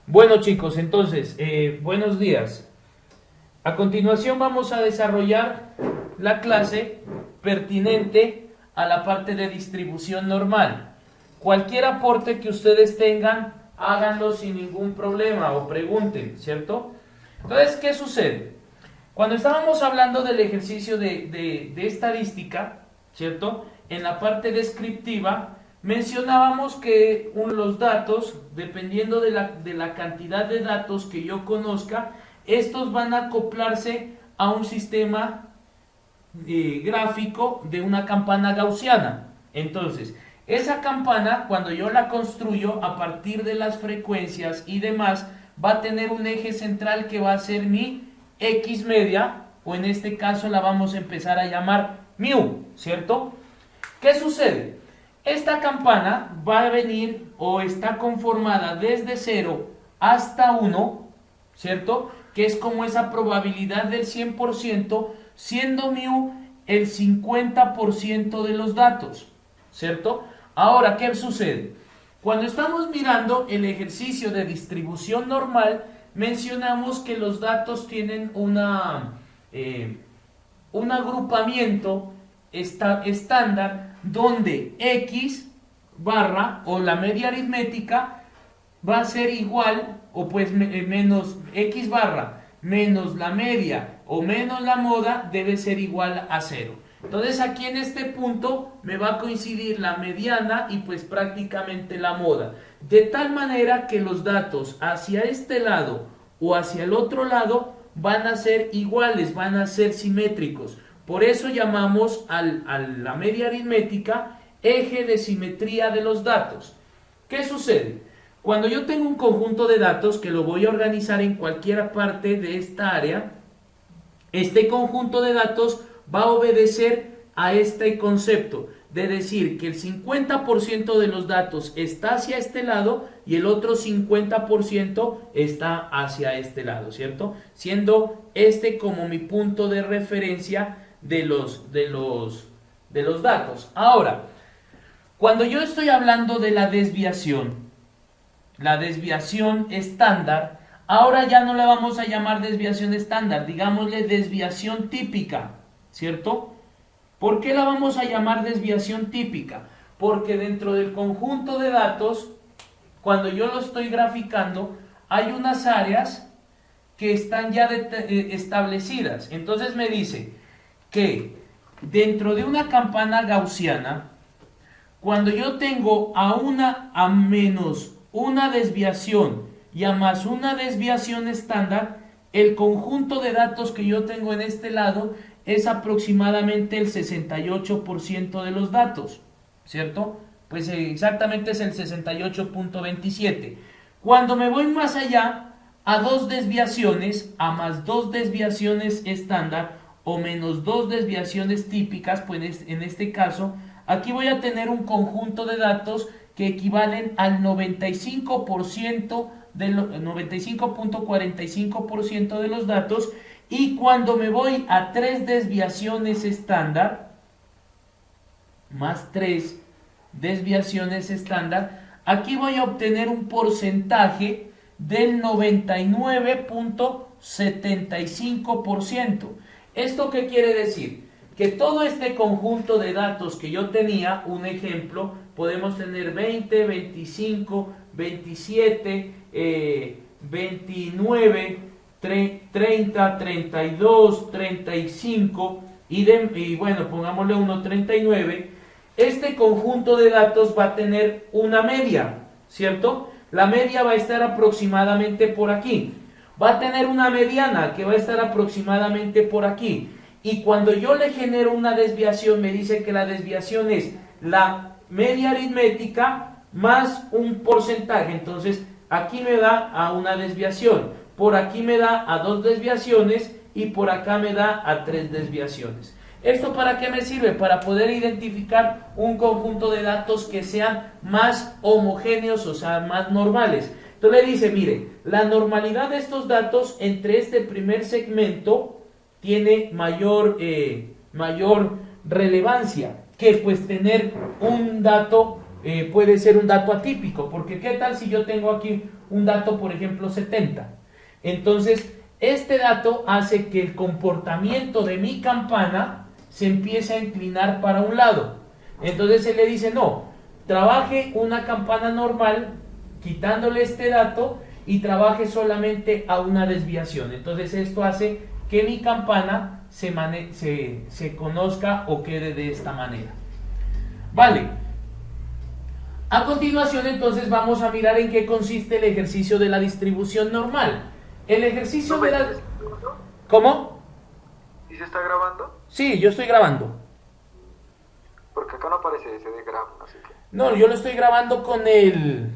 Bueno chicos, entonces, buenos días. A continuación vamos a desarrollar la clase pertinente a la parte de distribución normal. Cualquier aporte que ustedes tengan, háganlo sin ningún problema o pregunten, ¿cierto? Entonces, ¿qué sucede? Cuando estábamos hablando del ejercicio de estadística, ¿cierto? En la parte descriptiva, mencionábamos que los datos, dependiendo de la cantidad de datos que yo conozca, estos van a acoplarse a un sistema gráfico de una campana gaussiana. Entonces, esa campana, cuando yo la construyo a partir de las frecuencias y demás, va a tener un eje central que va a ser mi X media, o en este caso la vamos a empezar a llamar mu, ¿cierto? ¿Qué sucede? Esta campana va a venir o está conformada desde 0 hasta 1, ¿cierto? Que es como esa probabilidad del 100%, siendo mu el 50% de los datos, ¿cierto? Ahora, ¿qué sucede? Cuando estamos mirando el ejercicio de distribución normal, mencionamos que los datos tienen un agrupamiento estándar donde X barra o la media aritmética va a ser igual o pues menos X barra menos la media o menos la moda debe ser igual a 0. Entonces aquí en este punto me va a coincidir la mediana y pues prácticamente la moda. De tal manera que los datos hacia este lado o hacia el otro lado van a ser iguales, van a ser simétricos. Por eso llamamos a la media aritmética eje de simetría de los datos. ¿Qué sucede? Cuando yo tengo un conjunto de datos que lo voy a organizar en cualquier parte de esta área, este conjunto de datos va a obedecer a este concepto de decir que el 50% de los datos está hacia este lado y el otro 50% está hacia este lado, ¿cierto? Siendo este como mi punto de referencia de los datos. Ahora, cuando yo estoy hablando de la desviación estándar, ahora ya no la vamos a llamar desviación estándar, digámosle desviación típica, ¿cierto? ¿Por qué la vamos a llamar desviación típica? Porque dentro del conjunto de datos, cuando yo lo estoy graficando, hay unas áreas que están ya establecidas. Entonces me dice que dentro de una campana gaussiana, cuando yo tengo a menos una desviación y a más una desviación estándar, el conjunto de datos que yo tengo en este lado es aproximadamente el 68% de los datos, ¿cierto? Pues exactamente es el 68.27. Cuando me voy más allá, a dos desviaciones, a más dos desviaciones estándar o menos dos desviaciones típicas, pues en este caso, aquí voy a tener un conjunto de datos que equivalen al 95.45% de los datos. Y cuando me voy a tres desviaciones estándar, más tres desviaciones estándar, aquí voy a obtener un porcentaje del 99.75%. ¿Esto qué quiere decir? Que todo este conjunto de datos que yo tenía, un ejemplo, podemos tener 20, 25, 27, 29, 30, 32, 35 y bueno, pongámosle 39. Este conjunto de datos va a tener una media, ¿cierto? La media va a estar aproximadamente por aquí. Va a tener una mediana que va a estar aproximadamente por aquí. Y cuando yo le genero una desviación, me dice que la desviación es la media aritmética más un porcentaje. Entonces, aquí me da a una desviación. Por aquí me da a dos desviaciones y por acá me da a tres desviaciones. ¿Esto para qué me sirve? Para poder identificar un conjunto de datos que sean más homogéneos, o sea, más normales. Entonces le dice, mire, la normalidad de estos datos entre este primer segmento tiene mayor relevancia que pues tener un dato puede ser un dato atípico, porque ¿qué tal si yo tengo aquí un dato, por ejemplo, 70? Entonces, este dato hace que el comportamiento de mi campana se empiece a inclinar para un lado. Entonces se le dice, no, trabaje una campana normal, quitándole este dato, y trabaje solamente a una desviación. Entonces esto hace que mi campana se conozca o quede de esta manera. Vale. A continuación, entonces, vamos a mirar en qué consiste el ejercicio de la distribución normal. El ejercicio de la... ¿Cómo? ¿Y se está grabando? Sí, yo estoy grabando. Porque acá no aparece ese de grabo, así que... No, yo lo estoy grabando con el...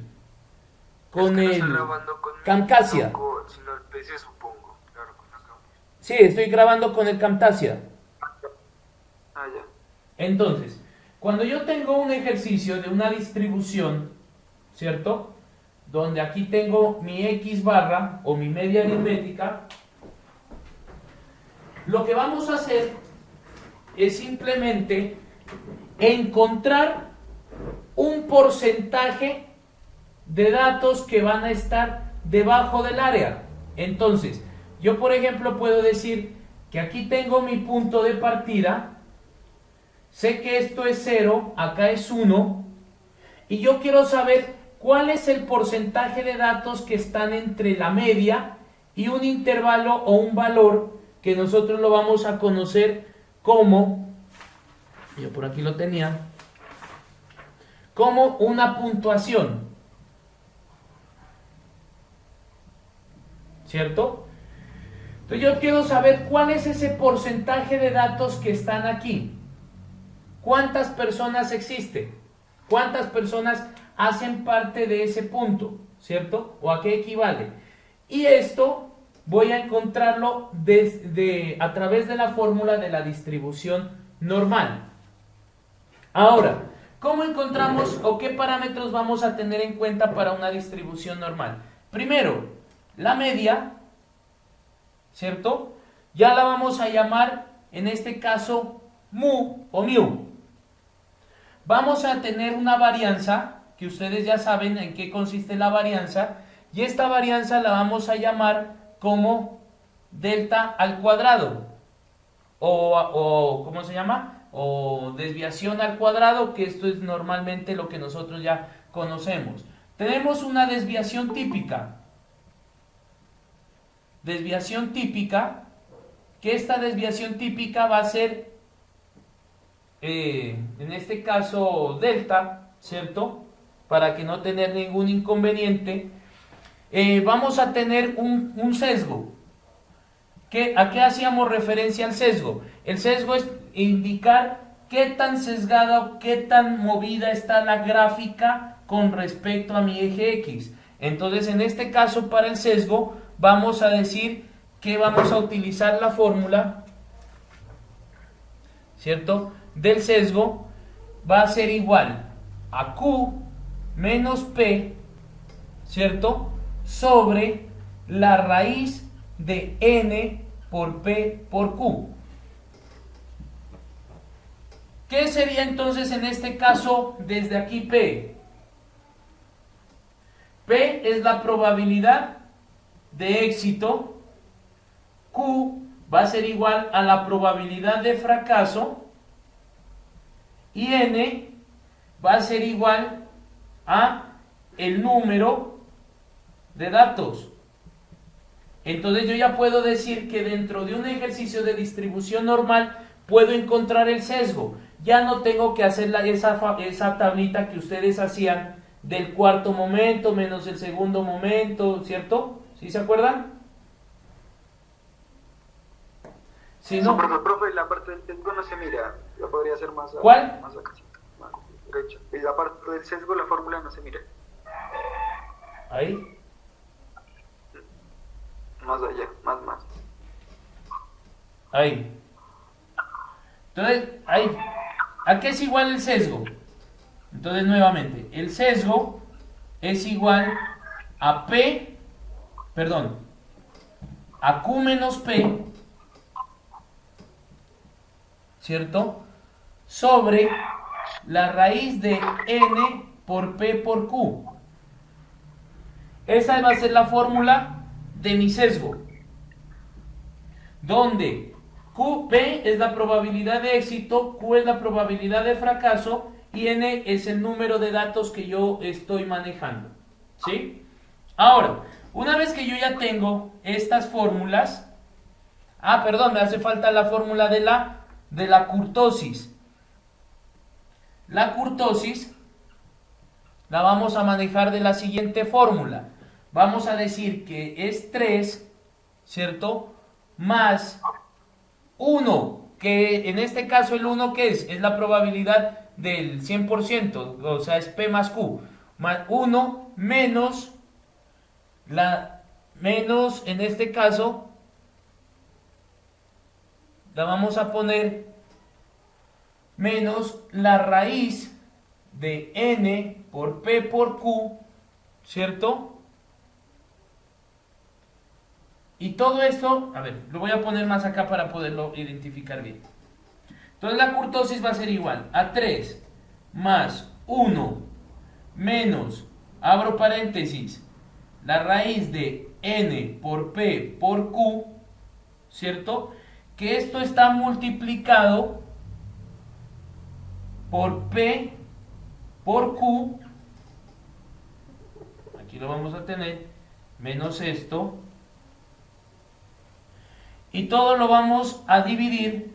Con es que el... no está grabando con Camtasia. Sino el PC, supongo. Claro, con la cámara. Sí, estoy grabando con el Camtasia. Ah, ya. Entonces, cuando yo tengo un ejercicio de una distribución, ¿cierto? Donde aquí tengo mi X barra o mi media aritmética, lo que vamos a hacer es simplemente encontrar un porcentaje de datos que van a estar debajo del área. Entonces, yo por ejemplo puedo decir que aquí tengo mi punto de partida, sé que esto es 0, acá es 1, y yo quiero saber cuál es el porcentaje de datos que están entre la media y un intervalo o un valor que nosotros lo vamos a conocer como, yo por aquí lo tenía, como una puntuación. ¿Cierto? Entonces yo quiero saber cuál es ese porcentaje de datos que están aquí. ¿Cuántas personas existen? ¿Cuántas personas hacen parte de ese punto? ¿Cierto? ¿O a qué equivale? Y esto voy a encontrarlo a través de la fórmula de la distribución normal. Ahora, ¿cómo encontramos o qué parámetros vamos a tener en cuenta para una distribución normal? Primero, la media, ¿cierto? Ya la vamos a llamar, en este caso, mu o mu. Vamos a tener una varianza, que ustedes ya saben en qué consiste la varianza, y esta varianza la vamos a llamar como delta al cuadrado, o ¿cómo se llama? O desviación al cuadrado, que esto es normalmente lo que nosotros ya conocemos. Tenemos una desviación típica. Desviación típica, que esta desviación típica va a ser, en este caso, delta, ¿cierto? Para que no tener ningún inconveniente. Vamos a tener un sesgo. ¿A qué hacíamos referencia al sesgo? El sesgo es indicar qué tan sesgada o qué tan movida está la gráfica con respecto a mi eje X. Entonces, en este caso, para el sesgo, vamos a decir que vamos a utilizar la fórmula, ¿cierto? Del sesgo va a ser igual a Q menos P, ¿cierto? Sobre la raíz de N por P por Q. ¿Qué sería entonces en este caso desde aquí P? P es la probabilidad de éxito, Q va a ser igual a la probabilidad de fracaso y N va a ser igual a el número de datos. Entonces yo ya puedo decir que dentro de un ejercicio de distribución normal puedo encontrar el sesgo. Ya no tengo que hacer esa tablita que ustedes hacían del cuarto momento menos el segundo momento, ¿cierto? ¿Sí se acuerdan? Si no, profe, la parte del sesgo no se mira. La podría hacer más. ¿cuál? Más acá, más derecha. Y la parte del sesgo, la fórmula no se mira. Ahí. Más allá, más. Ahí. Entonces, ahí. ¿A qué es igual el sesgo? Entonces, nuevamente, el sesgo es igual a P, perdón, a Q menos P, ¿cierto? Sobre la raíz de N por P por Q. Esa va a ser la fórmula de mi sesgo, donde P es la probabilidad de éxito, Q es la probabilidad de fracaso y N es el número de datos que yo estoy manejando, ¿sí? Ahora, una vez que yo ya tengo estas fórmulas, perdón, me hace falta la fórmula de la kurtosis. La kurtosis la vamos a manejar de la siguiente fórmula. Vamos a decir que es 3, ¿cierto? Más 1, que en este caso el 1, ¿qué es? Es la probabilidad del 100%, o sea, es P más Q. Más 1 menos, en este caso, la vamos a poner menos la raíz de N por P por Q, ¿cierto? Y todo esto, a ver, lo voy a poner más acá para poderlo identificar bien. Entonces la kurtosis va a ser igual a 3 más 1 menos, abro paréntesis, la raíz de N por P por Q, ¿cierto? Que esto está multiplicado por P por Q, aquí lo vamos a tener, menos esto, y todo lo vamos a dividir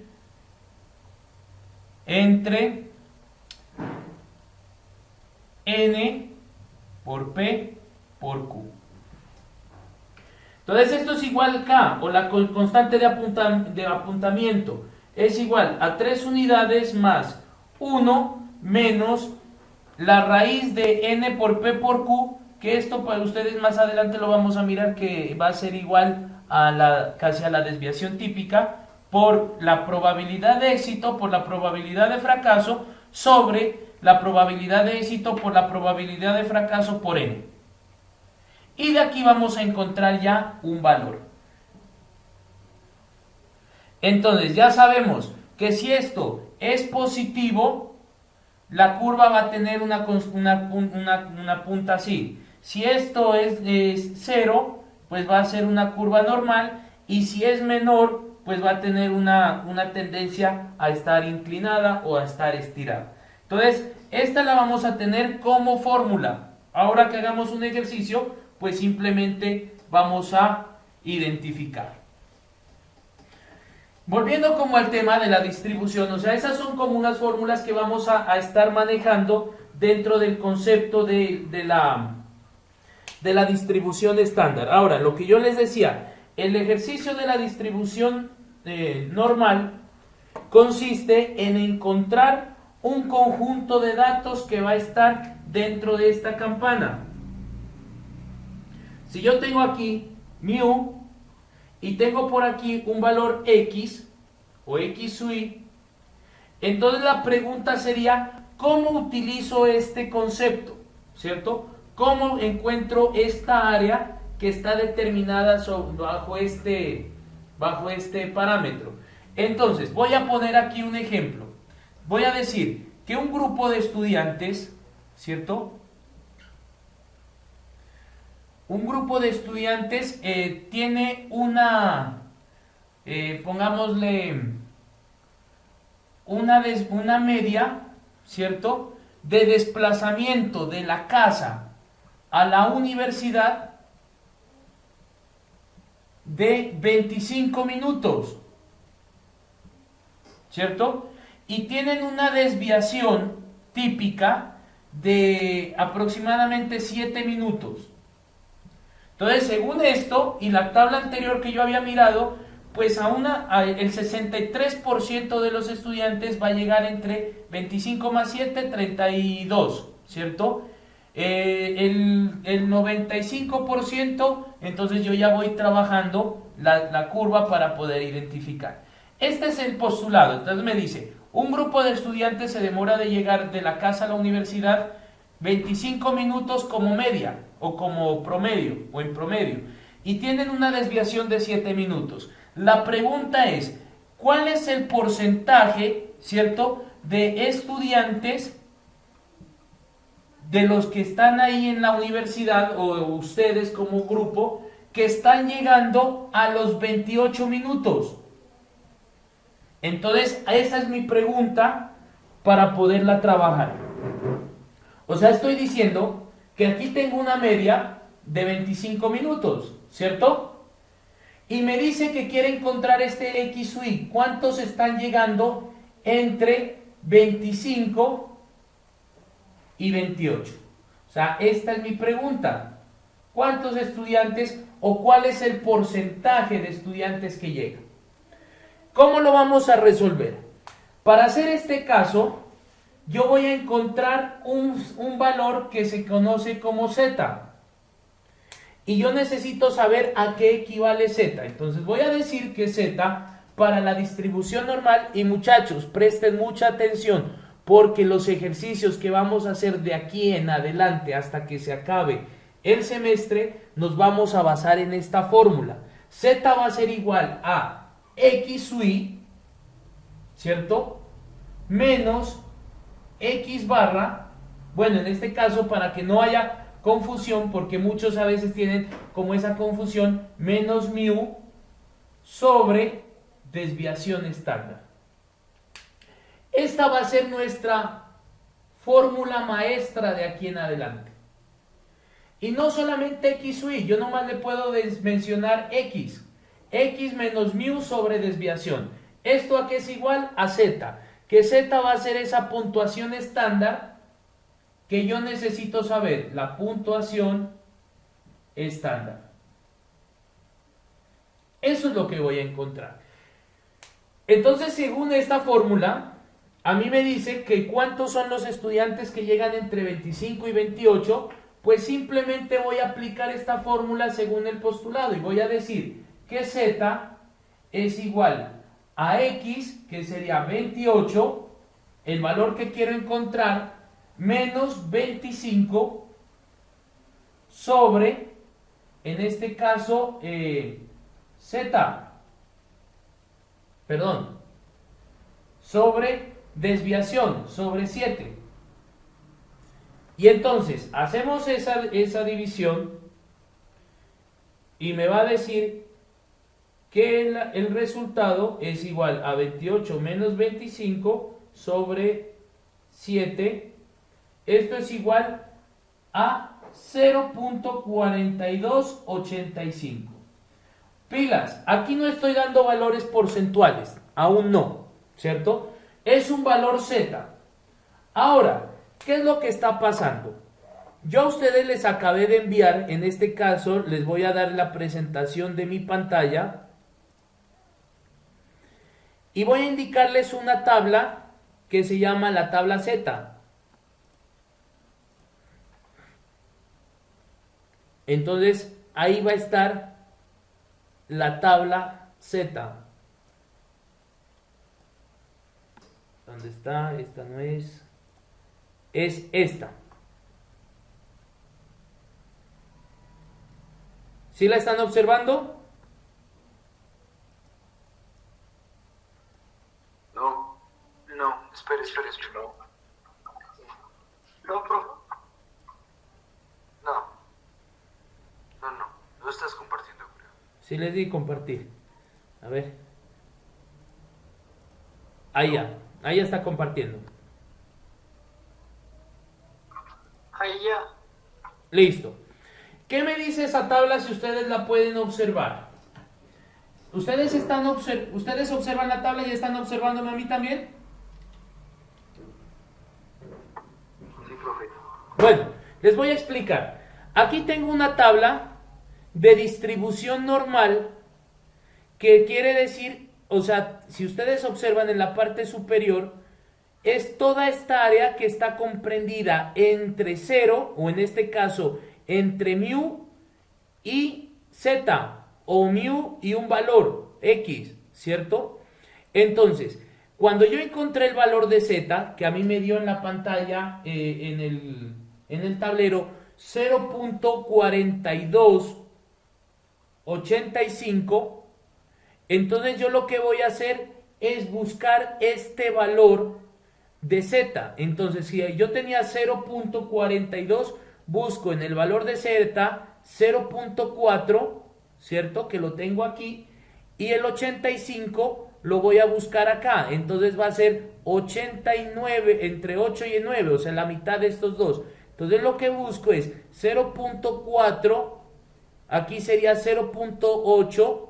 entre N por P por Q. Entonces esto es igual K, o la constante de apuntamiento, es igual a 3 unidades más 1 menos la raíz de N por P por Q, que esto para ustedes más adelante lo vamos a mirar que va a ser igual a casi a la desviación típica, por la probabilidad de éxito por la probabilidad de fracaso sobre la probabilidad de éxito por la probabilidad de fracaso por N. Y de aquí vamos a encontrar ya un valor. Entonces ya sabemos que si esto es positivo, la curva va a tener una punta así. Si esto es 0, pues va a ser una curva normal, y si es menor, pues va a tener una tendencia a estar inclinada o a estar estirada. Entonces, esta la vamos a tener como fórmula. Ahora que hagamos un ejercicio, pues simplemente vamos a identificar. Volviendo como al tema de la distribución, o sea, esas son como unas fórmulas que vamos a estar manejando dentro del concepto de la distribución estándar. Ahora, lo que yo les decía, el ejercicio de la distribución normal consiste en encontrar un conjunto de datos que va a estar dentro de esta campana. Si yo tengo aquí mu y tengo por aquí un valor x o x sub i, entonces la pregunta sería, ¿cómo utilizo este concepto? ¿Cierto? ¿Cómo encuentro esta área que está determinada bajo este parámetro? Entonces, voy a poner aquí un ejemplo. Voy a decir que un grupo de estudiantes, ¿cierto? Un grupo de estudiantes tiene pongámosle, una media, ¿cierto?, de desplazamiento de la casa a la universidad de 25 minutos, ¿cierto? Y tienen una desviación típica de aproximadamente 7 minutos. Entonces, según esto y la tabla anterior que yo había mirado, pues el 63% de los estudiantes va a llegar entre 25 más 7, 32, ¿cierto? El 95%, entonces yo ya voy trabajando la curva para poder identificar. Este es el postulado. Entonces me dice, un grupo de estudiantes se demora de llegar de la casa a la universidad 25 minutos como media, o como promedio, o en promedio, y tienen una desviación de 7 minutos. La pregunta es, ¿cuál es el porcentaje, cierto, de estudiantes de los que están ahí en la universidad o ustedes como grupo que están llegando a los 28 minutos. Entonces, esa es mi pregunta para poderla trabajar. O sea, estoy diciendo que aquí tengo una media de 25 minutos, ¿cierto? Y me dice que quiere encontrar este X o Y. ¿Cuántos están llegando entre 25 y 28? O sea, esta es mi pregunta. ¿Cuántos estudiantes o cuál es el porcentaje de estudiantes que llegan? ¿Cómo lo vamos a resolver? Para hacer este caso, yo voy a encontrar un valor que se conoce como Z. Y yo necesito saber a qué equivale Z. Entonces voy a decir que Z para la distribución normal, y muchachos, presten mucha atención, porque los ejercicios que vamos a hacer de aquí en adelante hasta que se acabe el semestre, nos vamos a basar en esta fórmula. Z va a ser igual a X o Y, ¿cierto? Menos X barra, bueno, en este caso para que no haya confusión, porque muchos a veces tienen como esa confusión, menos mu sobre desviación estándar. Esta va a ser nuestra fórmula maestra de aquí en adelante. Y no solamente X o Y, yo nomás le puedo mencionar X. X menos mu sobre desviación. ¿Esto a qué es igual? A Z. Que Z va a ser esa puntuación estándar que yo necesito saber. La puntuación estándar. Eso es lo que voy a encontrar. Entonces, según esta fórmula, a mí me dice que cuántos son los estudiantes que llegan entre 25 y 28. Pues simplemente voy a aplicar esta fórmula según el postulado y voy a decir que Z es igual a X, que sería 28, el valor que quiero encontrar, menos 25 sobre, en este caso, sobre desviación, sobre 7. Y entonces, hacemos esa división y me va a decir que el resultado es igual a 28 menos 25 sobre 7. Esto es igual a 0.4285. Pilas, aquí no estoy dando valores porcentuales, aún no, ¿cierto? Es un valor Z. Ahora, ¿qué es lo que está pasando? Yo a ustedes les acabé de enviar, en este caso les voy a dar la presentación de mi pantalla y voy a indicarles una tabla que se llama la tabla Z. Entonces, ahí va a estar la tabla Z. ¿Dónde está? Esta no es. Es esta. ¿Sí la están observando? No, espere, no. No, profe. No estás compartiendo, creo. Sí les di compartir. A ver. Ahí ya está compartiendo. Ahí ya. Listo. ¿Qué me dice esa tabla si ustedes la pueden observar? ¿Ustedes observan la tabla y están observándome a mí también? Sí, profe. Bueno, les voy a explicar. Aquí tengo una tabla de distribución normal que quiere decir, o sea, si ustedes observan en la parte superior, es toda esta área que está comprendida entre 0, o en este caso, entre mu y z, o mu y un valor x, ¿cierto? Entonces, cuando yo encontré el valor de z, que a mí me dio en la pantalla, en el tablero, 0.4285, entonces yo lo que voy a hacer es buscar este valor de Z. Entonces, si yo tenía 0.42, busco en el valor de Z 0.4, ¿cierto? Que lo tengo aquí. Y el 85 lo voy a buscar acá. Entonces va a ser 89, entre 8 y 9, o sea, la mitad de estos dos. Entonces lo que busco es 0.4, aquí sería 0.8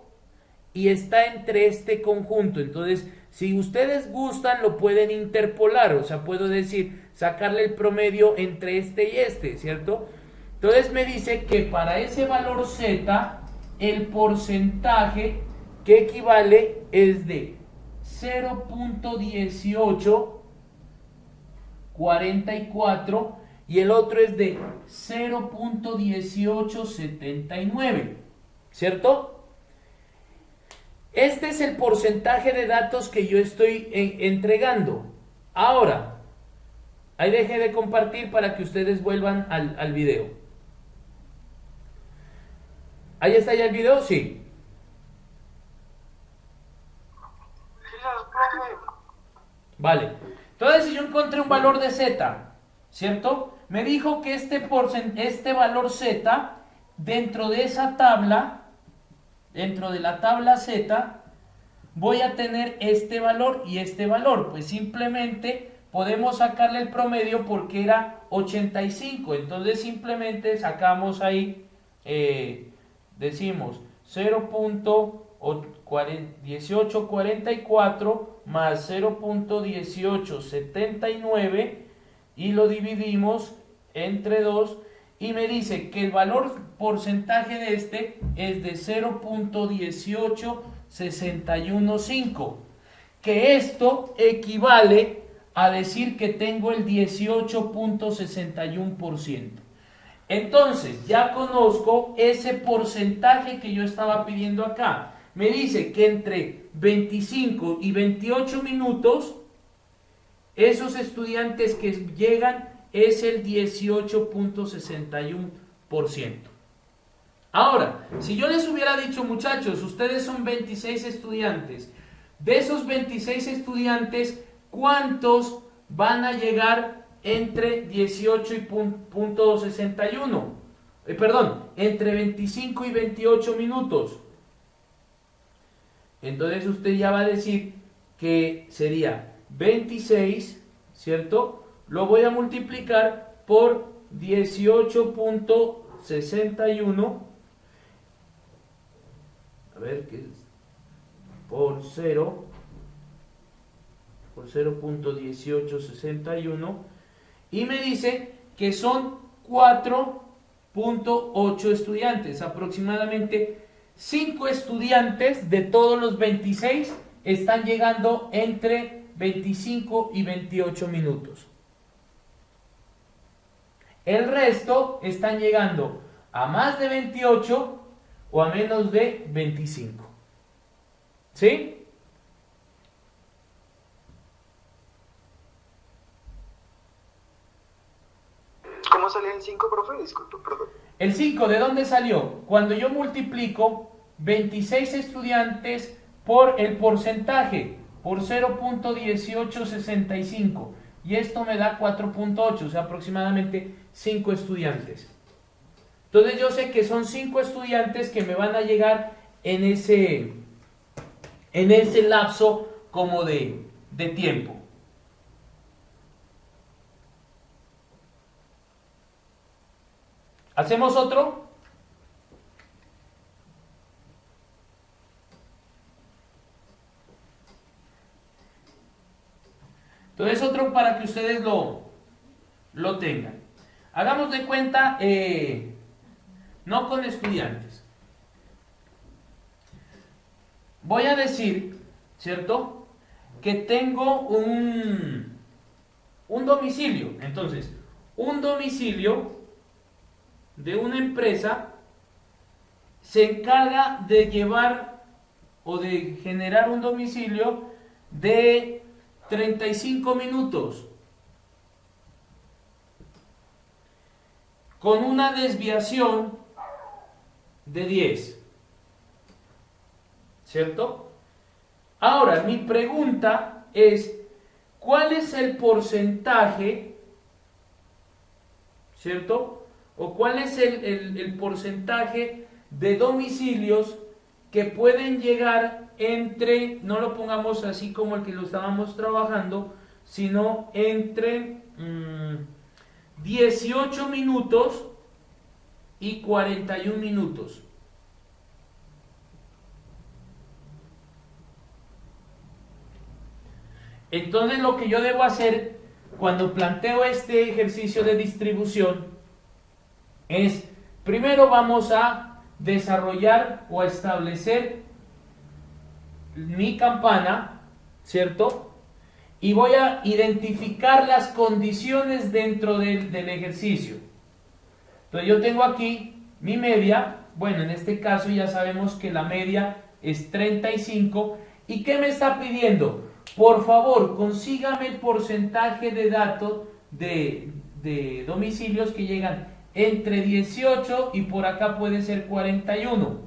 y está entre este conjunto. Entonces, si ustedes gustan, lo pueden interpolar, o sea, puedo decir, sacarle el promedio entre este y este, ¿cierto? Entonces me dice que para ese valor Z, el porcentaje que equivale es de 0.1844 y el otro es de 0.1879, ¿cierto? Este es el porcentaje de datos que yo estoy entregando. Ahora, ahí dejé de compartir para que ustedes vuelvan al video. ¿Ahí está ya el video? Sí. Vale. Entonces, si yo encontré un valor de Z, ¿cierto? Me dijo que este valor Z, dentro de esa tabla, dentro de la tabla Z, voy a tener este valor y este valor. Pues simplemente podemos sacarle el promedio porque era 85. Entonces simplemente sacamos ahí, decimos 0.1844 más 0.1879 y lo dividimos entre 2 y me dice que el valor porcentaje de este es de 0.18615, que esto equivale a decir que tengo el 18.61%. Entonces ya conozco ese porcentaje que yo estaba pidiendo acá. Me dice que entre 25 y 28 minutos esos estudiantes que llegan es el 18.61%. Ahora, si yo les hubiera dicho, muchachos, ustedes son 26 estudiantes, de esos 26 estudiantes, ¿cuántos van a llegar entre 18 y .61? Entre 25 y 28 minutos. Entonces usted ya va a decir que sería 26, ¿cierto? Lo voy a multiplicar por 18.61. A ver qué es. Por 0.1861. Y me dice que son 4.8 estudiantes. Aproximadamente 5 estudiantes de todos los 26 están llegando entre 25 y 28 minutos. El resto están llegando a más de 28 o a menos de 25. ¿Sí? ¿Cómo salía el 5, profe? Disculpe, perdón. El 5, ¿de dónde salió? Cuando yo multiplico 26 estudiantes por el porcentaje, por 0.1865. Y esto me da 4.8, o sea, aproximadamente 5 estudiantes. Entonces yo sé que son 5 estudiantes que me van a llegar en ese lapso como de tiempo. ¿Hacemos otro? Entonces otro para que ustedes lo tengan. Hagamos de cuenta, no con estudiantes. Voy a decir, ¿cierto? Que tengo un domicilio. Entonces, un domicilio de una empresa se encarga de llevar o de generar un domicilio de 35 minutos con una desviación de 10, ¿cierto? Ahora, mi pregunta es, ¿cuál es el porcentaje, cierto? O cuál es el porcentaje de domicilios que pueden llegar entre, no lo pongamos así como el que lo estábamos trabajando, sino entre 18 minutos y 41 minutos. Entonces lo que yo debo hacer cuando planteo este ejercicio de distribución es, primero vamos a desarrollar o a establecer mi campana, ¿cierto? Y voy a identificar las condiciones dentro del ejercicio. Entonces yo tengo aquí mi media, bueno, en este caso ya sabemos que la media es 35. ¿Y qué me está pidiendo? Por favor, consígame el porcentaje de datos de domicilios que llegan entre 18 y por acá puede ser 41,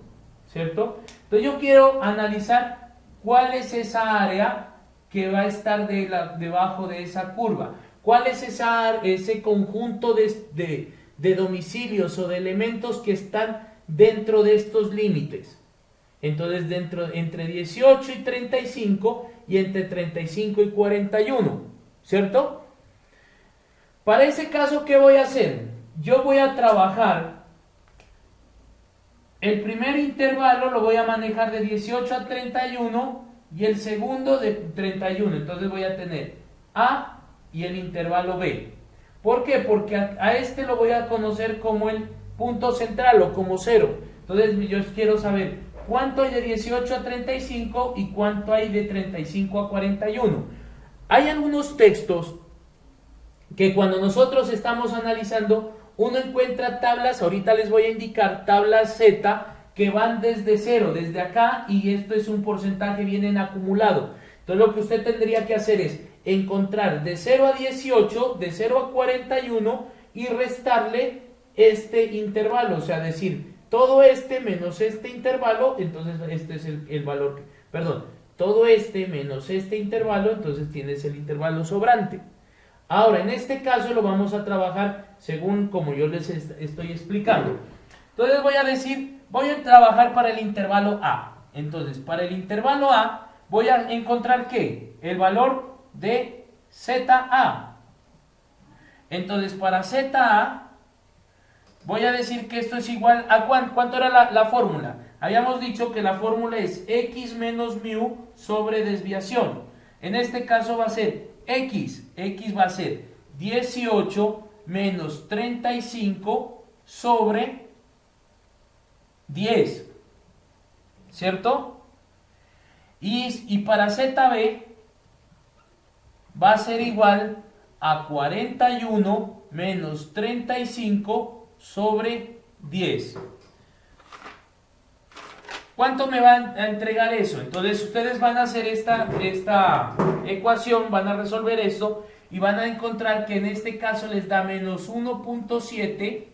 ¿cierto? Entonces yo quiero analizar cuál es esa área que va a estar debajo de esa curva. ¿Cuál es ese conjunto de domicilios o de elementos que están dentro de estos límites? Entonces, entre 18 y 35 y entre 35 y 41, ¿cierto? Para ese caso, ¿qué voy a hacer? Yo voy a trabajar, el primer intervalo lo voy a manejar de 18 a 31 y el segundo de 31. Entonces voy a tener A y el intervalo B. ¿Por qué? Porque a este lo voy a conocer como el punto central o como 0. Entonces yo quiero saber cuánto hay de 18 a 35 y cuánto hay de 35 a 41. Hay algunos textos que cuando nosotros estamos analizando, uno encuentra tablas, ahorita les voy a indicar tablas Z, que van desde 0, desde acá, y esto es un porcentaje bien en acumulado. Entonces lo que usted tendría que hacer es encontrar de 0 a 18, de 0 a 41 y restarle este intervalo, o sea, decir, todo este menos este intervalo, entonces este es el valor, perdón, todo este menos este intervalo, entonces tienes el intervalo sobrante. Ahora, en este caso lo vamos a trabajar según como yo les estoy explicando. Entonces voy a decir, voy a trabajar para el intervalo A. Entonces, para el intervalo A voy a encontrar ¿qué? El valor de ZA. Entonces, para ZA voy a decir que esto es igual a ¿cuánto era la fórmula? Habíamos dicho que la fórmula es X menos mu sobre desviación. En este caso va a ser X va a ser 18 menos 35 sobre 10, ¿cierto? Y para ZB va a ser igual a 41 menos 35 sobre 10. ¿Cuánto me va a entregar eso? Entonces ustedes van a hacer esta ecuación, van a resolver esto y van a encontrar que en este caso les da menos 1.7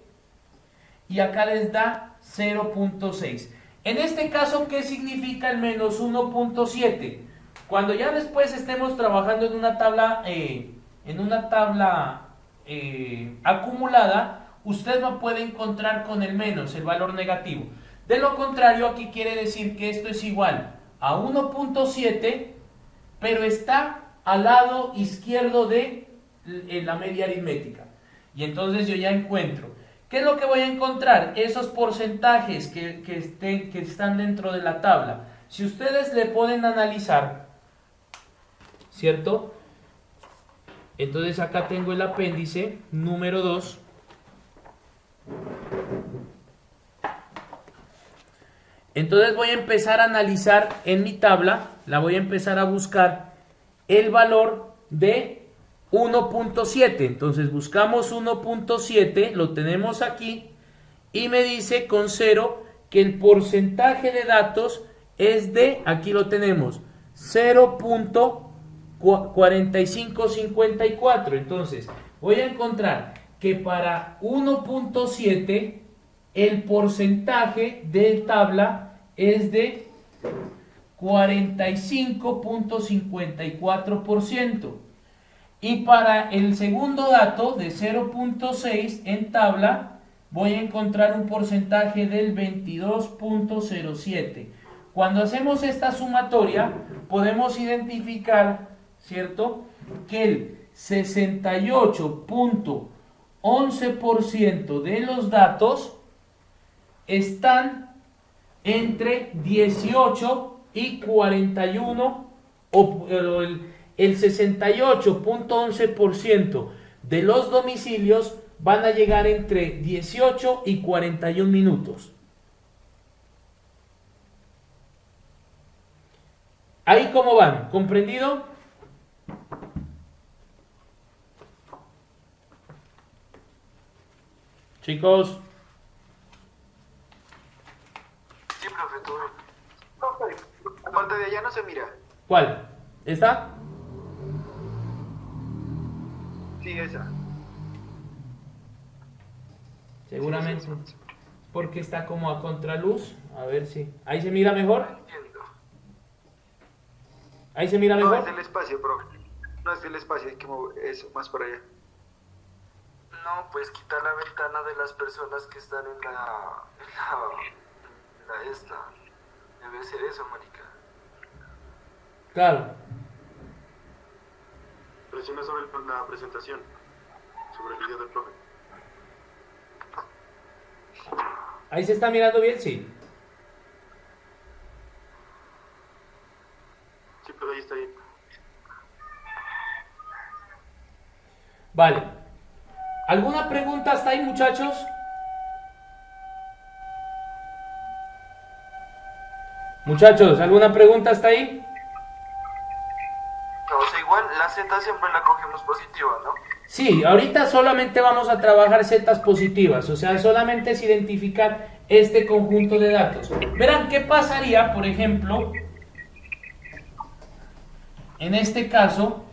y acá les da 0.6. En este caso, ¿qué significa el menos 1.7? Cuando ya después estemos trabajando en una tabla acumulada, usted no puede encontrar con el menos, el valor negativo. De lo contrario, aquí quiere decir que esto es igual a 1.7, pero está al lado izquierdo de la media aritmética. Y entonces yo ya encuentro. ¿Qué es lo que voy a encontrar? Esos porcentajes que están dentro de la tabla. Si ustedes le pueden analizar, ¿cierto? Entonces acá tengo el apéndice número 2. Entonces voy a empezar a analizar en mi tabla, la voy a empezar a buscar el valor de 1.7. Entonces buscamos 1.7, lo tenemos aquí y me dice con 0 que el porcentaje de datos es de, aquí lo tenemos, 0.4554. Entonces voy a encontrar que para 1.7 el porcentaje de tabla es de 45.54%. Y para el segundo dato de 0.6 en tabla, voy a encontrar un porcentaje del 22.07. Cuando hacemos esta sumatoria, podemos identificar, ¿cierto?, que el 68.11% de los datos están entre 18 y 41, o el 68.11% de los domicilios van a llegar entre 18 y 41 minutos. ¿Ahí cómo van? ¿Comprendido? Chicos. Sí, profe, todo bien. Profe, la parte de allá no se mira. ¿Cuál? ¿Esta? Sí, esa. Seguramente. Porque está como a contraluz. A ver si. ¿Ahí se mira mejor? Entiendo. ¿Ahí se mira No, mejor? es el espacio, profe. No es el espacio, hay que mover eso, más para allá. No, pues quita la ventana de las personas que están en la esta. Debe ser eso, marica. Claro. Presiona sobre la presentación, sobre el video del profe. ¿Ahí se está mirando bien? Sí. Sí, pero ahí está ahí. Vale. ¿Alguna pregunta hasta ahí, muchachos? Muchachos, ¿alguna pregunta hasta ahí? No, o sea, igual la Z siempre la cogemos positiva, ¿no? Sí, ahorita solamente vamos a trabajar setas positivas, o sea, solamente es identificar este conjunto de datos. Verán, ¿qué pasaría, por ejemplo, en este caso,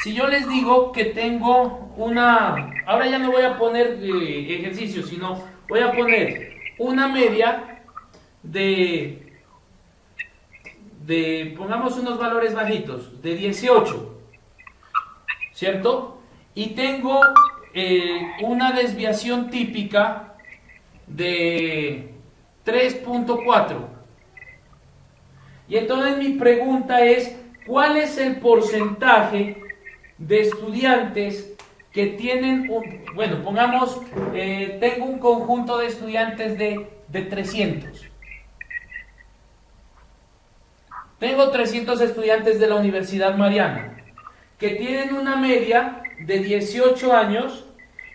si yo les digo que tengo una... Ahora ya no voy a poner ejercicios, sino voy a poner una media pongamos unos valores bajitos, de 18, ¿cierto? Y tengo una desviación típica de 3.4. Y entonces mi pregunta es, ¿cuál es el porcentaje de estudiantes que tienen bueno, pongamos, tengo un conjunto de estudiantes de 300. Tengo 300 estudiantes de la Universidad Mariana que tienen una media de 18 años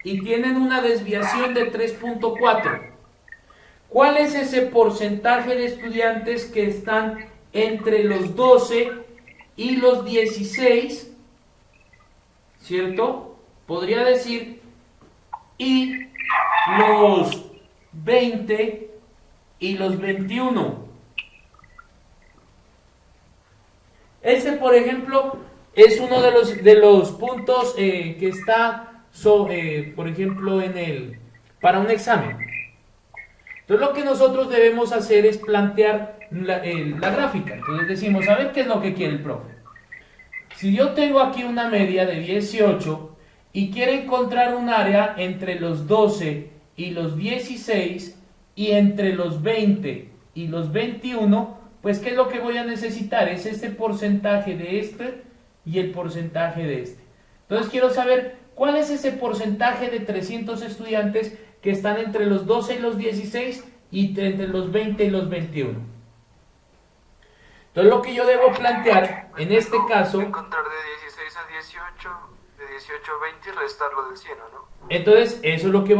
y tienen una desviación de 3.4. ¿Cuál es ese porcentaje de estudiantes que están entre los 12 y los 16? ¿Cierto? Podría decir, y los 20 y los 21. Ese, por ejemplo, es uno de los puntos que está, por ejemplo, para un examen. Entonces, lo que nosotros debemos hacer es plantear la gráfica. Entonces decimos, a ver qué es lo que quiere el profe. Si yo tengo aquí una media de 18 y quiero encontrar un área entre los 12 y los 16 y entre los 20 y los 21, pues ¿qué es lo que voy a necesitar? Es este porcentaje de este y el porcentaje de este. Entonces quiero saber cuál es ese porcentaje de 300 estudiantes que están entre los 12 y los 16 y entre los 20 y los 21. Entonces lo que yo debo plantear en este caso... Encontrar de 16 a 18, de 18 a 20 y restarlo del 100, ¿no? Entonces eso es lo que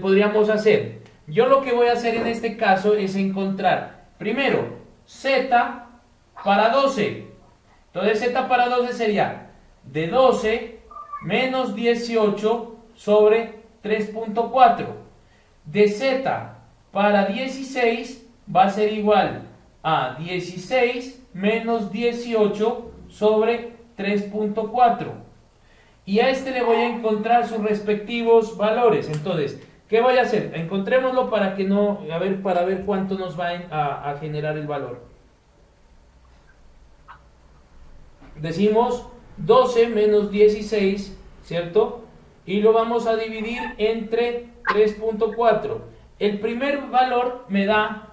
podríamos hacer. Yo lo que voy a hacer en este caso es encontrar, primero, Z para 12. Entonces Z para 12 sería de 12 menos 18 sobre 3.4. De Z para 16 va a ser igual a 16 menos 18 sobre 3.4. Y a este le voy a encontrar sus respectivos valores. Entonces, ¿qué voy a hacer? Encontrémoslo para que no, para ver cuánto nos va a generar el valor. Decimos 12 menos 16, ¿cierto? Y lo vamos a dividir entre 3.4. El primer valor me da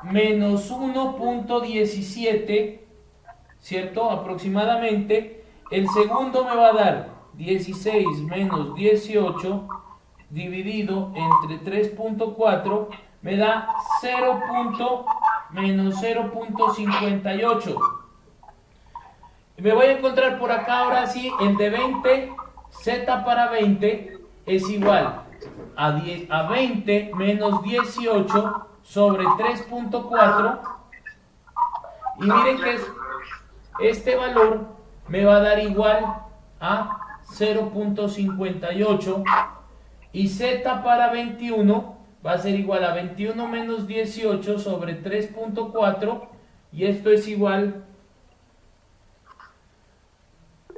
menos 1.17, ¿cierto? Aproximadamente. El segundo me va a dar 16 menos 18 dividido entre 3.4, me da 0. Menos 0.58. Me voy a encontrar por acá ahora sí el de 20, z para 20 es igual a 20 menos 18 sobre 3.4, y miren que este valor me va a dar igual a 0.58, y z para 21 va a ser igual a 21 menos 18 sobre 3.4, y esto es igual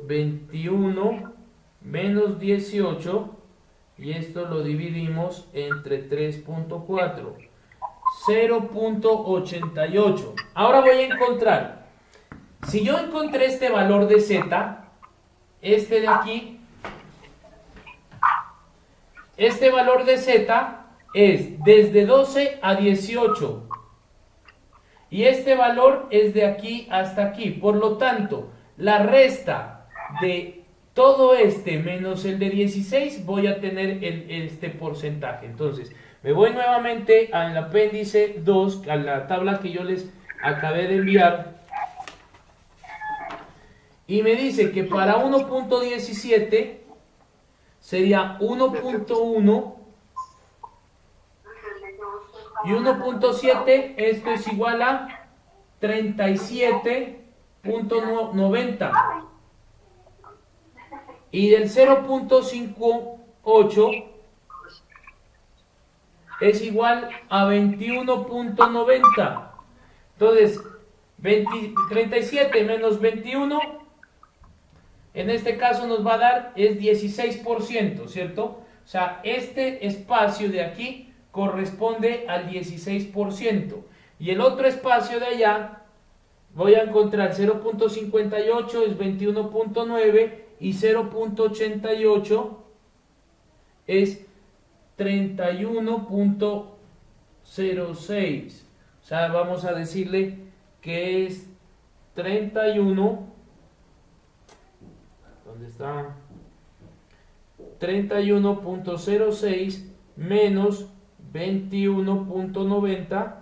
21 menos 18, y esto lo dividimos entre 3.4, 0.88. Ahora voy a encontrar, si yo encontré este valor de z, este de aquí, este valor de z es desde 12 a 18, y este valor es de aquí hasta aquí. Por lo tanto, la resta de todo este menos el de 16, voy a tener este porcentaje. Entonces, me voy nuevamente al apéndice 2, a la tabla que yo les acabé de enviar, y me dice que para 1.17 sería 1.1, y 1.7, esto es igual a 37.90. Y del 0.58 es igual a 21.90. Entonces, 37 menos 21, en este caso nos va a dar es 16%, ¿cierto? O sea, este espacio de aquí corresponde al 16%. Y el otro espacio de allá, voy a encontrar 0.58 es 21.9, y 0.88 es 31.06. O sea, vamos a decirle que es 31. ¿Dónde está? 31.06 menos 21.90.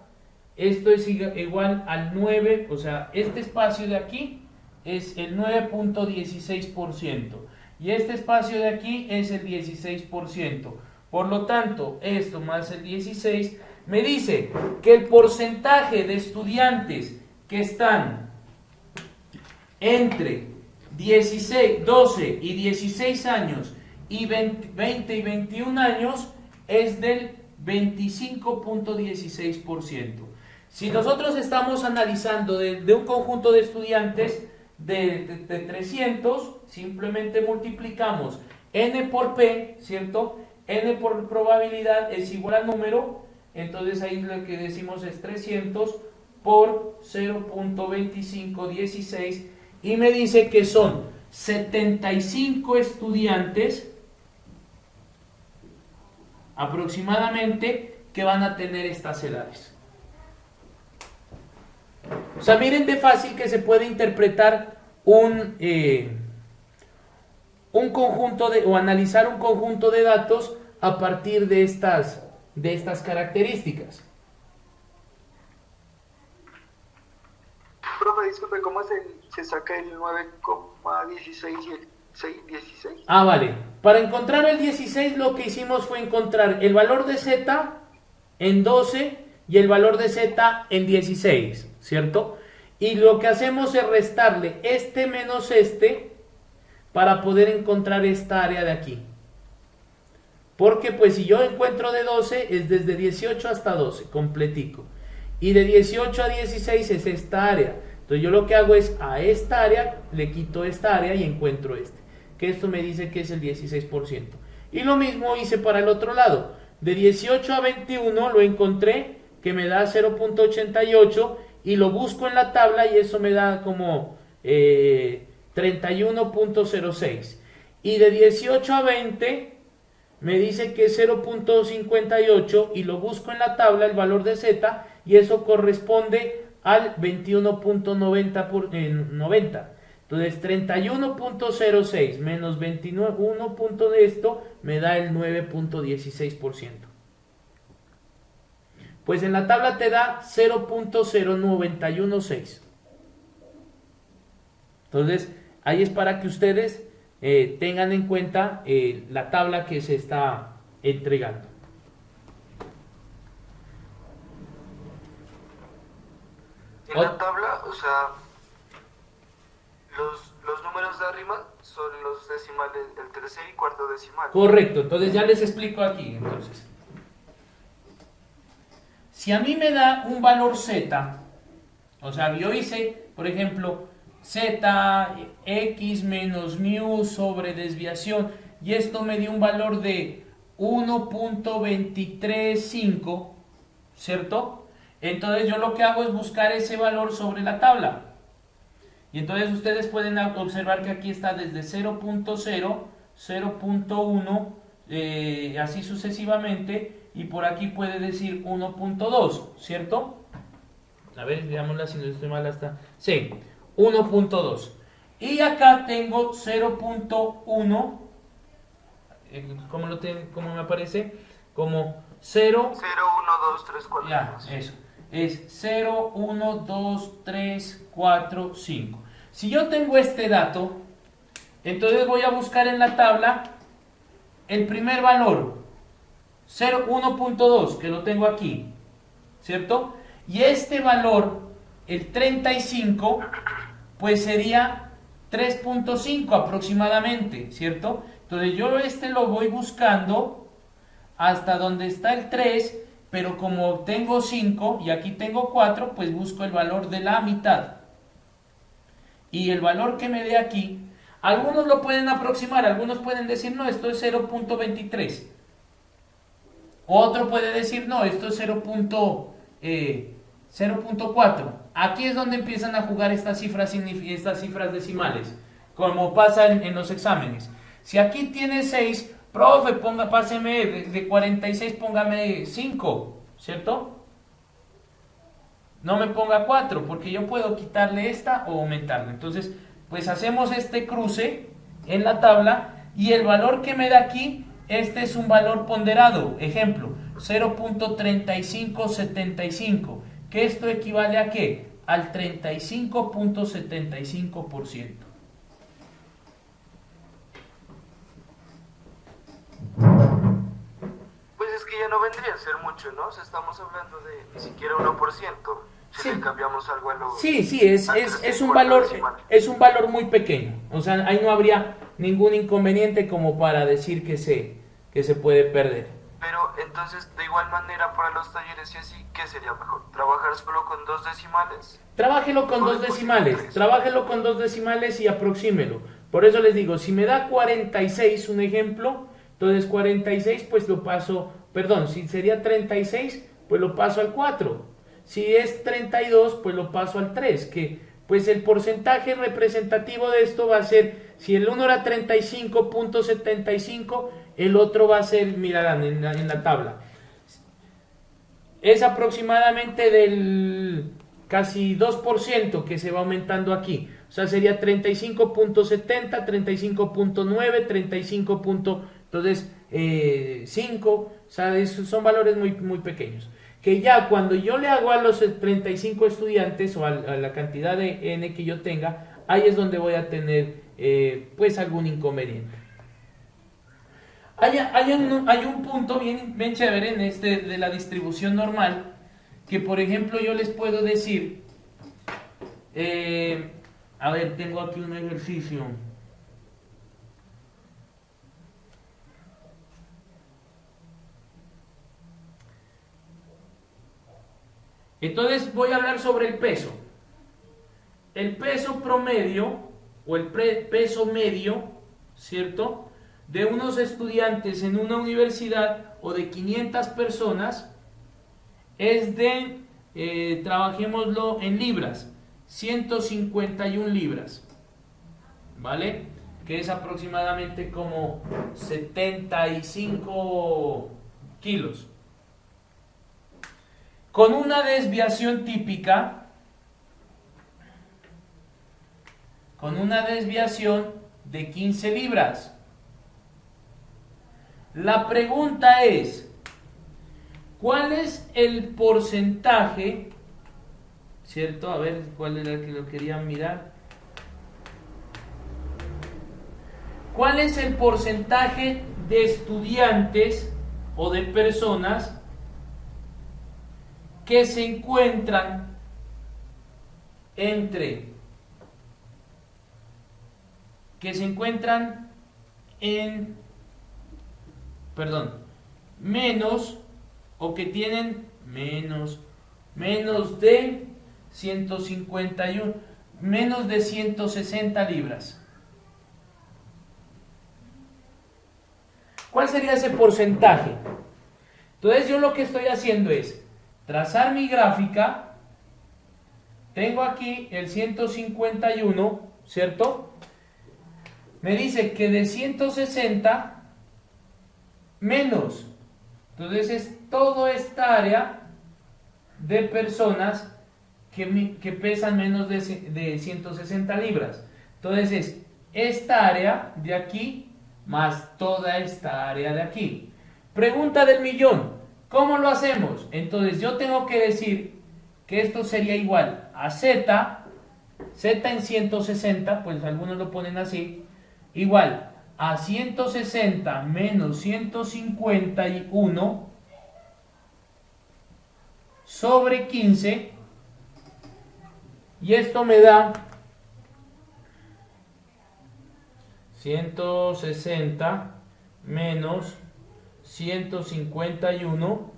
Esto es igual al 9, o sea, este espacio de aquí es el 9.16%, y este espacio de aquí es el 16%. Por lo tanto, esto más el 16 me dice que el porcentaje de estudiantes que están entre 12 y 16 años y 20 y 21 años es del 25.16%. Si nosotros estamos analizando de un conjunto de estudiantes de 300, simplemente multiplicamos n por p, ¿cierto? N por probabilidad es igual al número, entonces ahí lo que decimos es 300 por 0.2516, y me dice que son 75 estudiantes aproximadamente que van a tener estas edades. O sea, miren de fácil que se puede interpretar un conjunto o analizar un conjunto de datos a partir de estas características. Profe, disculpe, ¿cómo se saca el 9,16 y el 6,16? Ah, vale. Para encontrar el 16 lo que hicimos fue encontrar el valor de z en 12 y el valor de z en 16, ¿cierto? Y lo que hacemos es restarle este menos este para poder encontrar esta área de aquí. Porque pues si yo encuentro de 12 es desde 18 hasta 12, completico. Y de 18 a 16 es esta área. Entonces yo lo que hago es a esta área le quito esta área y encuentro este. Que esto me dice que es el 16%. Y lo mismo hice para el otro lado. De 18 a 21 lo encontré que me da 0.88 y lo busco en la tabla y eso me da como 31.06. Y de 18 a 20 me dice que es 0.58 y lo busco en la tabla, el valor de Z, y eso corresponde al 21.90. Entonces 31.06 menos 21 punto de esto me da el 9.16%. Pues en la tabla te da 0.0916. Entonces ahí es para que ustedes tengan en cuenta la tabla que se está entregando. En la tabla, o sea, los números de arriba son los decimales, el tercer y cuarto decimal. Correcto, entonces ya les explico aquí. Entonces, si a mí me da un valor Z, o sea, yo hice, por ejemplo, Z, X menos mu sobre desviación, y esto me dio un valor de 1.235, ¿cierto? Entonces yo lo que hago es buscar ese valor sobre la tabla. Y entonces ustedes pueden observar que aquí está desde 0.0, 0.1, así sucesivamente, y por aquí puede decir 1.2, ¿cierto? A ver, veámosla si no estoy mal hasta... Sí, 1.2. Y acá tengo 0.1, ¿cómo me aparece? Como 0... 0, 1, 2, 3, 4. Ya, eso. Es 0, 1, 2, 3, 4, 5. Si yo tengo este dato, entonces voy a buscar en la tabla el primer valor, 1.2, que lo tengo aquí, ¿cierto? Y este valor, el 35, pues sería 3.5 aproximadamente, ¿cierto? Entonces yo lo voy buscando hasta donde está el 3, pero como tengo 5 y aquí tengo 4, pues busco el valor de la mitad. Y el valor que me dé aquí, algunos lo pueden aproximar, algunos pueden decir, no, esto es 0.23. Otro puede decir, no, esto es 0.4. Aquí es donde empiezan a jugar estas cifras decimales, como pasa en los exámenes. Si aquí tiene 6, profe, páseme de 46, póngame 5, ¿cierto? No me ponga 4, porque yo puedo quitarle esta o aumentarla. Entonces, pues hacemos este cruce en la tabla y el valor que me da aquí, este es un valor ponderado. Ejemplo, 0.3575, que esto equivale a ¿qué? Al 35.75%. Pues es que ya no vendría a ser mucho, ¿no? O sea, estamos hablando de ni siquiera 1%. Si Sí. le cambiamos algo a los... Sí, es un valor muy pequeño. O sea, ahí no habría ningún inconveniente como para decir que se puede perder. Pero entonces, de igual manera, para los talleres y así, ¿qué sería mejor? ¿Trabajar solo con 2 decimales? Trabájelo con 2 decimales, trabájelo con 2 decimales y aproxímelo. Por eso les digo, si me da 46, un ejemplo, entonces 46 pues lo paso, perdón, si sería 36, pues lo paso al 4. Si es 32, pues lo paso al 3, que pues el porcentaje representativo de esto va a ser, si el uno era 35.75, el otro va a ser, mirarán en la tabla, es aproximadamente del casi 2% que se va aumentando aquí. O sea, sería 35.70, 35.9, 35. Entonces, 5, o sea, son valores muy, muy pequeños. Que ya cuando yo le hago a los 35 estudiantes o a la cantidad de N que yo tenga, ahí es donde voy a tener pues algún inconveniente. Hay un punto bien chévere en de la distribución normal, que por ejemplo yo les puedo decir, a ver, tengo aquí un ejercicio. Entonces voy a hablar sobre el peso. El peso promedio o el peso medio, ¿cierto?, de unos estudiantes en una universidad o de 500 personas es de, trabajémoslo en libras, 151 libras, ¿vale? Que es aproximadamente como 75 kilos. Con una desviación típica, con una desviación de 15 libras. La pregunta es, ¿cuál es el porcentaje? ¿Cierto? A ver, ¿cuál era el que lo quería mirar? ¿Cuál es el porcentaje de estudiantes o de personas que se encuentran menos o que tienen menos de 151, menos de 160 libras? ¿Cuál sería ese porcentaje? Entonces yo lo que estoy haciendo es trazar mi gráfica. Tengo aquí el 151, ¿cierto? Me dice que de 160 menos. Entonces es toda esta área de personas que pesan menos de 160 libras. Entonces es esta área de aquí más toda esta área de aquí. Pregunta del millón, ¿cómo lo hacemos? Entonces yo tengo que decir que esto sería igual a Z en 160, pues algunos lo ponen así, igual a 160 menos 151 sobre 15, y esto me da 160 menos 151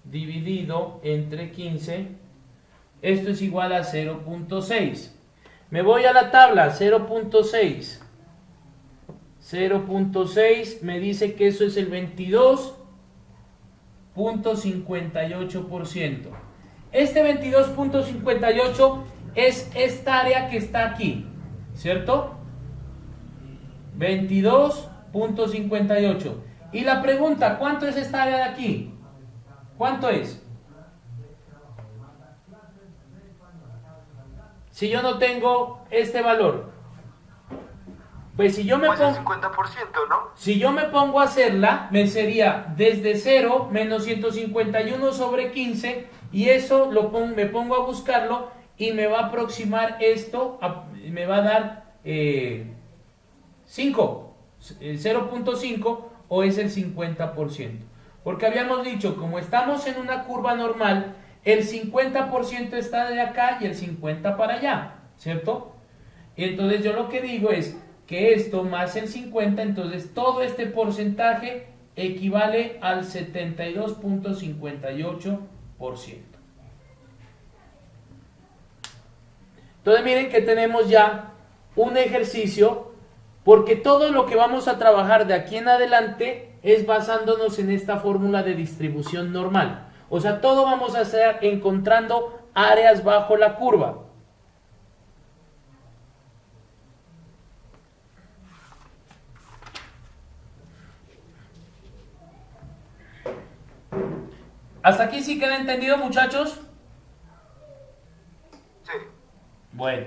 dividido entre 15, esto es igual a 0.6. Me voy a la tabla, 0.6. 0.6 me dice que eso es el 22.58%. Este 22.58 es esta área que está aquí, ¿cierto? 22.58. Y la pregunta, ¿cuánto es esta área de aquí? ¿Cuánto es? Si yo no tengo este valor, pues si yo me Pues el pongo, 50%, ¿no? si yo me pongo a hacerla, me sería desde 0 menos 151 sobre 15, y eso me pongo a buscarlo y me va a aproximar esto, me va a dar 5, 0.5, o es el 50%. Porque habíamos dicho, como estamos en una curva normal, el 50% está de acá y el 50% para allá, ¿cierto? Y entonces yo lo que digo es que esto más el 50, entonces todo este porcentaje equivale al 72.58%. Entonces miren que tenemos ya un ejercicio, porque todo lo que vamos a trabajar de aquí en adelante es basándonos en esta fórmula de distribución normal. O sea, todo vamos a hacer encontrando áreas bajo la curva. ¿Hasta aquí sí queda entendido, muchachos? Sí. Bueno.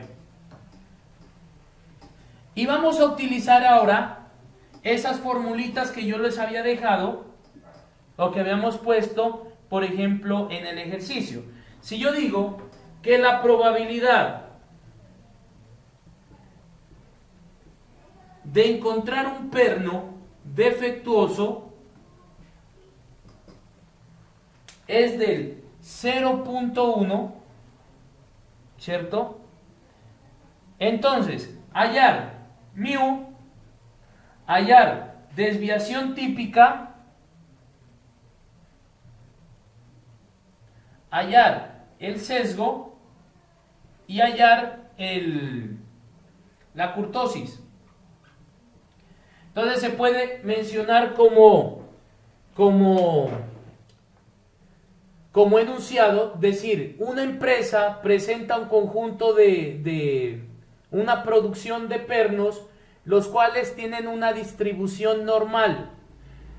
Y vamos a utilizar ahora esas formulitas que yo les había dejado, o que habíamos puesto, por ejemplo, en el ejercicio. Si yo digo que la probabilidad de encontrar un perno defectuoso es del 0.1, ¿cierto? Entonces, hallar mu, hallar desviación típica, hallar el sesgo y hallar la kurtosis. Entonces se puede mencionar como como enunciado, decir, una empresa presenta un conjunto de una producción de pernos, los cuales tienen una distribución normal.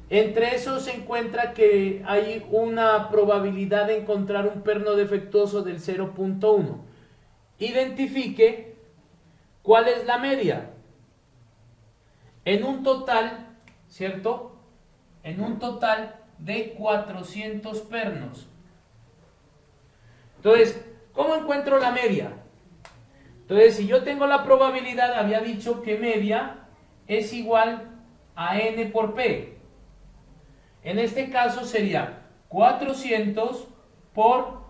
Entre esos se encuentra que hay una probabilidad de encontrar un perno defectuoso del 0.1. Identifique cuál es la media. En un total, ¿cierto? En un total de 400 pernos. Entonces, ¿cómo encuentro la media? Entonces, si yo tengo la probabilidad, había dicho que media es igual a n por p. En este caso sería 400 por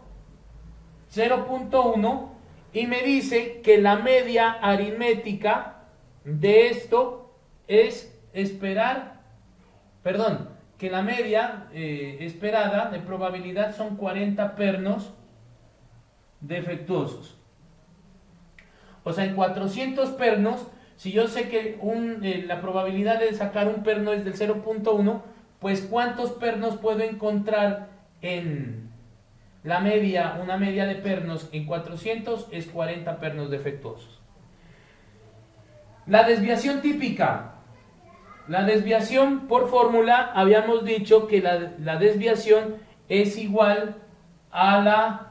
0.1 y me dice que la media aritmética de esto es que la media esperada de probabilidad son 40 pernos defectuosos. O sea, en 400 pernos, si yo sé que la probabilidad de sacar un perno es del 0.1, pues ¿cuántos pernos puedo encontrar en la media? Una media de pernos en 400 es 40 pernos defectuosos. La desviación típica. La desviación por fórmula, habíamos dicho que la desviación es igual a la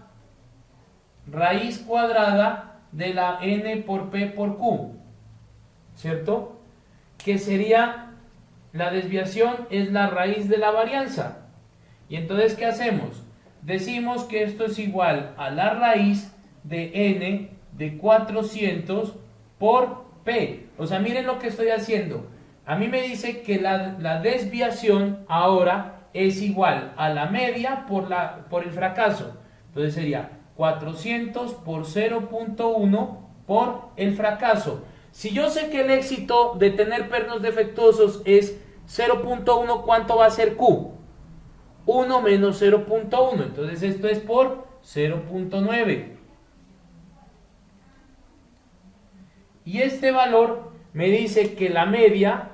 raíz cuadrada de la n por p por q, ¿cierto? Que sería, la desviación es la raíz de la varianza. Y entonces, ¿qué hacemos? Decimos que esto es igual a la raíz de n de 400 por p. O sea, miren lo que estoy haciendo. A mí me dice que la desviación ahora es igual a la media por el fracaso. Entonces sería 400 por 0.1 por el fracaso. Si yo sé que el éxito de tener pernos defectuosos es 0.1, ¿cuánto va a ser Q? 1 menos 0.1. Entonces esto es por 0.9. Y este valor me dice que la media,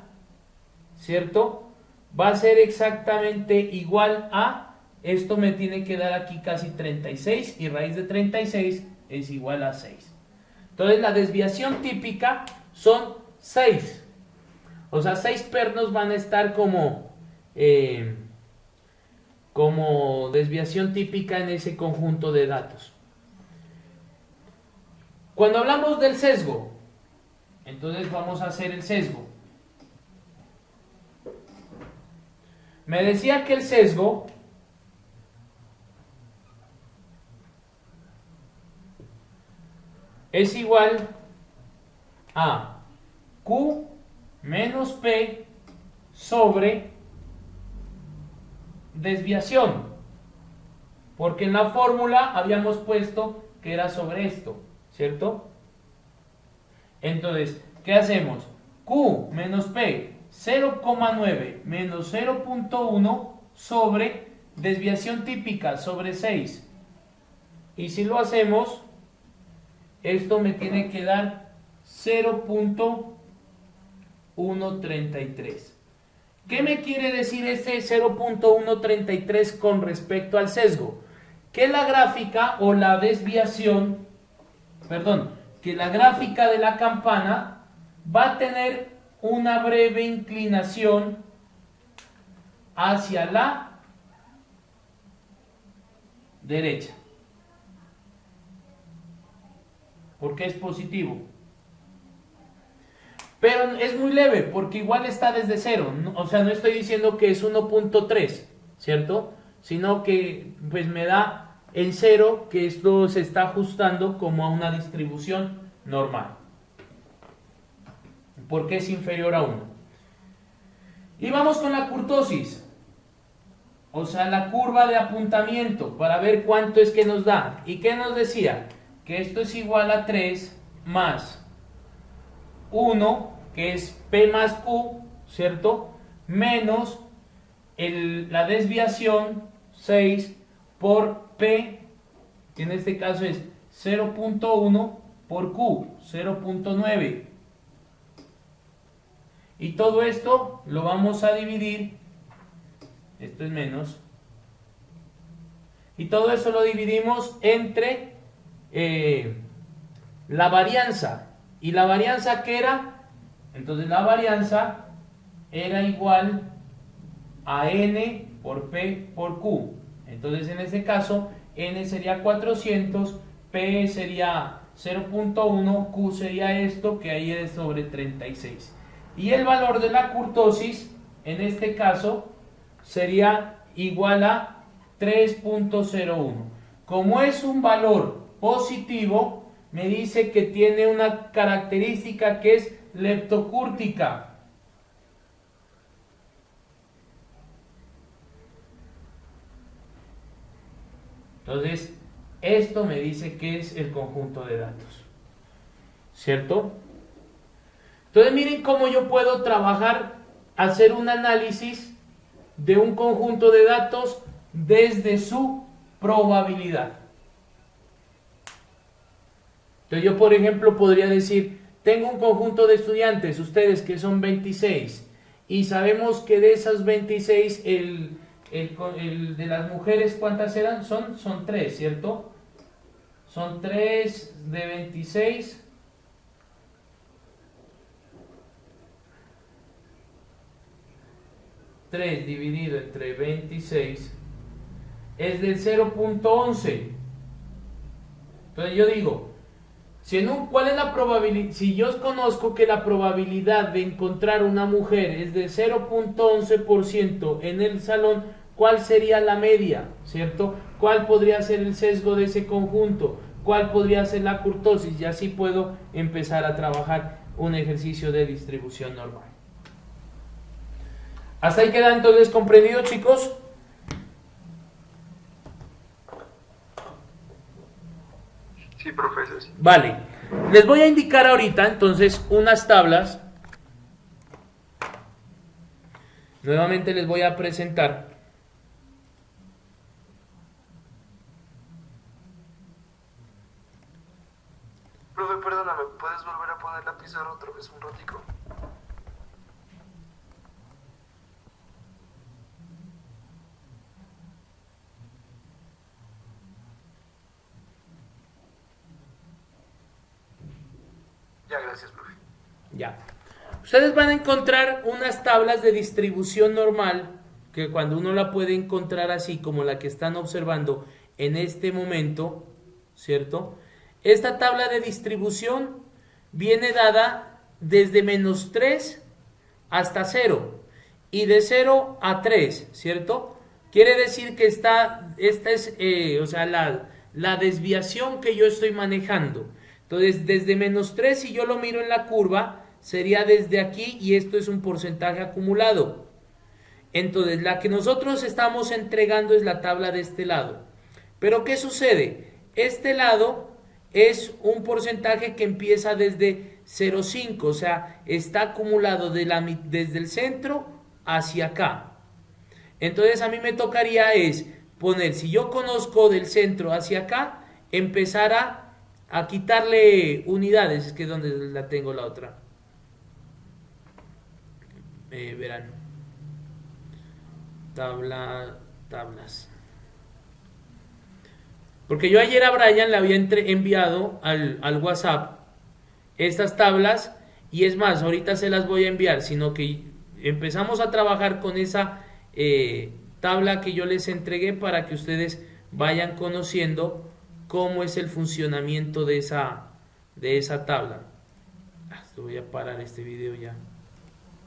¿cierto?, va a ser exactamente igual a, esto me tiene que dar aquí casi 36, y raíz de 36 es igual a 6. Entonces la desviación típica son 6. O sea, 6 pernos van a estar como desviación típica en ese conjunto de datos. Cuando hablamos del sesgo, entonces vamos a hacer el sesgo. Me decía que el sesgo es igual a Q menos P sobre desviación, porque en la fórmula habíamos puesto que era sobre esto, ¿cierto? Entonces, ¿qué hacemos? Q menos P, 0,9 menos 0.1 sobre desviación típica sobre 6. Y si lo hacemos, esto me tiene que dar 0.133. ¿Qué me quiere decir este 0.133 con respecto al sesgo? Que la gráfica o la desviación, que la gráfica de la campana va a tener una breve inclinación hacia la derecha, porque es positivo. Pero es muy leve, porque igual está desde 0. O sea, no estoy diciendo que es 1.3, ¿cierto? Sino que pues me da en 0 que esto se está ajustando como a una distribución normal, porque es inferior a 1. Y vamos con la kurtosis, o sea, la curva de apuntamiento, para ver cuánto es que nos da. ¿Y qué nos decía? Que esto es igual a 3 más 1, que es P más Q, ¿cierto?, menos la desviación 6 por P, que en este caso es 0.1 por Q, 0.9. Y todo esto lo vamos a dividir, esto es menos, Y todo eso lo dividimos entre la varianza. ¿Y la varianza qué era? Entonces la varianza era igual a N por P por Q. Entonces en este caso N sería 400, P sería 0.1, Q sería esto, que ahí es sobre 36. Y el valor de la kurtosis, en este caso, sería igual a 3.01. Como es un valor positivo, me dice que tiene una característica que es leptocúrtica. Entonces, esto me dice que es el conjunto de datos, ¿cierto? Entonces, miren cómo yo puedo trabajar, hacer un análisis de un conjunto de datos desde su probabilidad. Entonces, yo, por ejemplo, podría decir, tengo un conjunto de estudiantes, ustedes que son 26, y sabemos que de esas 26, el de las mujeres, ¿cuántas eran? Son 3, ¿cierto? Son 3 de 26. Dividido entre 26 es del 0.11. Entonces yo digo, ¿cuál es la probabilidad? Si yo conozco que la probabilidad de encontrar una mujer es de 0.11% en el salón, ¿cuál sería la media? ¿Cierto? ¿Cuál podría ser el sesgo de ese conjunto? ¿Cuál podría ser la kurtosis? Y así puedo empezar a trabajar un ejercicio de distribución normal. ¿Hasta ahí queda entonces comprendido, chicos? Sí, profesor. Sí. Vale. Les voy a indicar ahorita entonces unas tablas. Nuevamente les voy a presentar. Profe, perdóname, ¿puedes volver a poner la pizarra otra vez un ratico? Ya, gracias, profe. Ya. Ustedes van a encontrar unas tablas de distribución normal, que cuando uno la puede encontrar así como la que están observando en este momento, ¿cierto? Esta tabla de distribución viene dada desde -3 hasta 0 y de 0 a 3, ¿cierto? Quiere decir que esta es o sea, la desviación que yo estoy manejando. Entonces, desde -3, si yo lo miro en la curva, sería desde aquí y esto es un porcentaje acumulado. Entonces, la que nosotros estamos entregando es la tabla de este lado. Pero, ¿qué sucede? Este lado es un porcentaje que empieza desde 0,5, o sea, está acumulado desde el centro hacia acá. Entonces, a mí me tocaría es poner, si yo conozco del centro hacia acá, empezar a quitarle unidades, es que donde la tengo la otra. Verán. Tablas. Porque yo ayer a Brian le había enviado al WhatsApp estas tablas y es más, ahorita se las voy a enviar, sino que empezamos a trabajar con esa tabla que yo les entregué para que ustedes vayan conociendo cómo es el funcionamiento de esa tabla. Voy a parar este video ya.